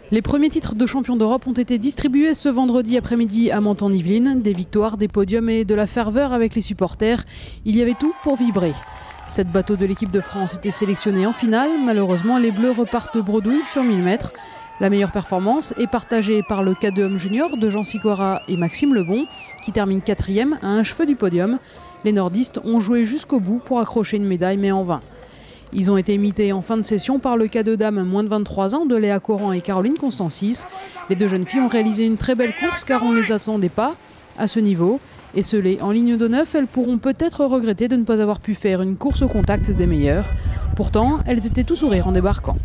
Les premiers titres de champion d'Europe ont été distribués ce vendredi après-midi à Menton-Yvelines. Des victoires, des podiums et de la ferveur avec les supporters. Il y avait tout pour vibrer. 7 bateaux de l'équipe de France étaient sélectionnés en finale. Malheureusement, les Bleus repartent bredouille sur 1000 mètres. La meilleure performance est partagée par le K2 homme junior de Jean Sicora et Maxime Lebon, qui termine 4e à un cheveu du podium. Les nordistes ont joué jusqu'au bout pour accrocher une médaille, mais en vain. Ils ont été imités en fin de session par le K2 dames moins de 23 ans de Léa Coran et Caroline Constancis. Les deux jeunes filles ont réalisé une très belle course car on ne les attendait pas à ce niveau. Esselées en ligne de 9, elles pourront peut-être regretter de ne pas avoir pu faire une course au contact des meilleures. Pourtant, elles étaient tout sourire en débarquant.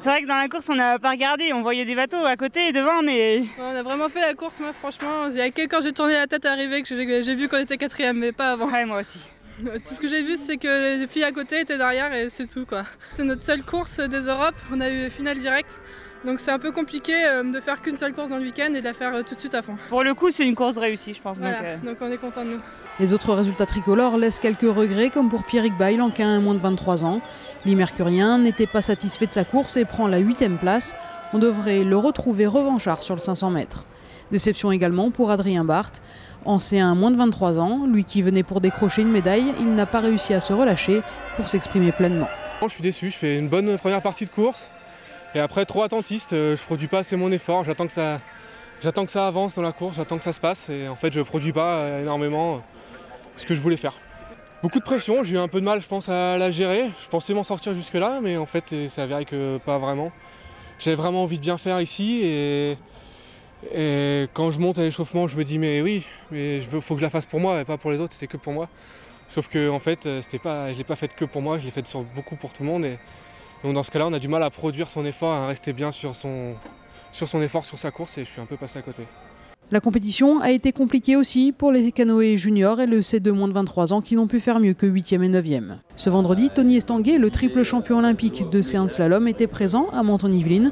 C'est vrai que dans la course, on n'a pas regardé, on voyait des bateaux à côté et devant, mais... On a vraiment fait la course, moi franchement, il y a que quand j'ai tourné la tête arrivée que j'ai vu qu'on était 4e, mais pas avant. Ouais, moi aussi. Tout ce que j'ai vu, c'est que les filles à côté étaient derrière et c'est tout, quoi. C'était notre seule course des Europes, on a eu finale directe. Donc c'est un peu compliqué de faire qu'une seule course dans le week-end et de la faire tout de suite à fond. Pour le coup, c'est une course réussie, je pense. Voilà, donc on est content de nous. Les autres résultats tricolores laissent quelques regrets, comme pour Pierrick Bail en K1 moins de 23 ans. L'Imercurien n'était pas satisfait de sa course et prend la 8e place. On devrait le retrouver revanchard sur le 500 mètres. Déception également pour Adrien Barthes. En C1 moins de 23 ans, lui qui venait pour décrocher une médaille, il n'a pas réussi à se relâcher pour s'exprimer pleinement. Je suis déçu, je fais une bonne première partie de course. Et après, trop attentiste, je ne produis pas assez mon effort. J'attends que ça avance dans la course, j'attends que ça se passe. Et en fait, je ne produis pas énormément ce que je voulais faire. Beaucoup de pression, j'ai eu un peu de mal, je pense, à la gérer. Je pensais m'en sortir jusque-là, mais en fait, c'est avéré que pas vraiment. J'avais vraiment envie de bien faire ici. Et quand je monte à l'échauffement, je me dis mais oui, mais faut que je la fasse pour moi et pas pour les autres, c'est que pour moi. Sauf que en fait, je ne l'ai pas faite que pour moi, je l'ai faite beaucoup pour tout le monde. Et donc dans ce cas-là, on a du mal à produire son effort, à rester bien sur son effort, sur sa course, et je suis un peu passé à côté. La compétition a été compliquée aussi pour les canoës juniors et le C2 moins de 23 ans qui n'ont pu faire mieux que 8e et 9e. Ce vendredi, Tony Estanguet, le triple champion olympique de C1 slalom, était présent à Menton-Yvelines.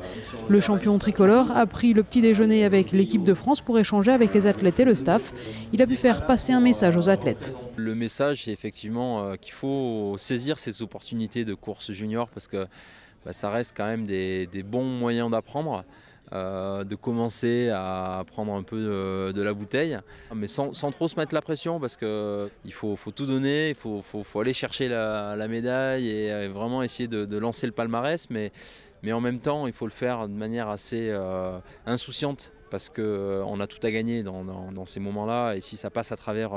Le champion tricolore a pris le petit déjeuner avec l'équipe de France pour échanger avec les athlètes et le staff. Il a pu faire passer un message aux athlètes. Le message, c'est effectivement qu'il faut saisir ces opportunités de course junior parce que ça reste quand même des bons moyens d'apprendre. De commencer à prendre un peu de la bouteille, mais sans trop se mettre la pression parce qu'il faut tout donner, il faut aller chercher la médaille et vraiment essayer de lancer le palmarès, mais en même temps il faut le faire de manière assez insouciante parce qu'on a tout à gagner dans ces moments-là et si ça passe à travers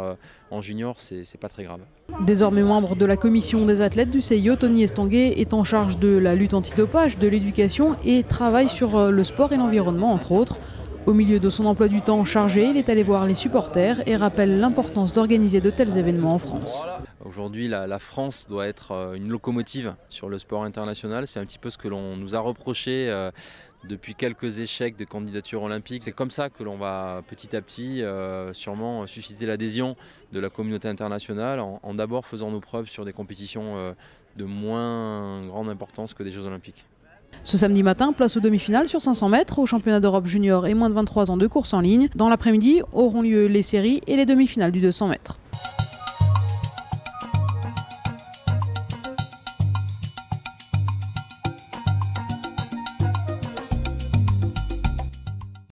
en junior, c'est pas très grave. Désormais membre de la commission des athlètes du CIO, Tony Estanguet est en charge de la lutte antidopage, de l'éducation et travaille sur le sport et l'environnement entre autres. Au milieu de son emploi du temps chargé, il est allé voir les supporters et rappelle l'importance d'organiser de tels événements en France. Aujourd'hui, la France doit être une locomotive sur le sport international. C'est un petit peu ce que l'on nous a reproché depuis quelques échecs de candidature olympique. C'est comme ça que l'on va petit à petit sûrement susciter l'adhésion de la communauté internationale en d'abord faisant nos preuves sur des compétitions de moins grande importance que des Jeux olympiques. Ce samedi matin, place aux demi-finales sur 500 mètres au championnat d'Europe junior et moins de 23 ans de course en ligne. Dans l'après-midi auront lieu les séries et les demi-finales du 200 mètres.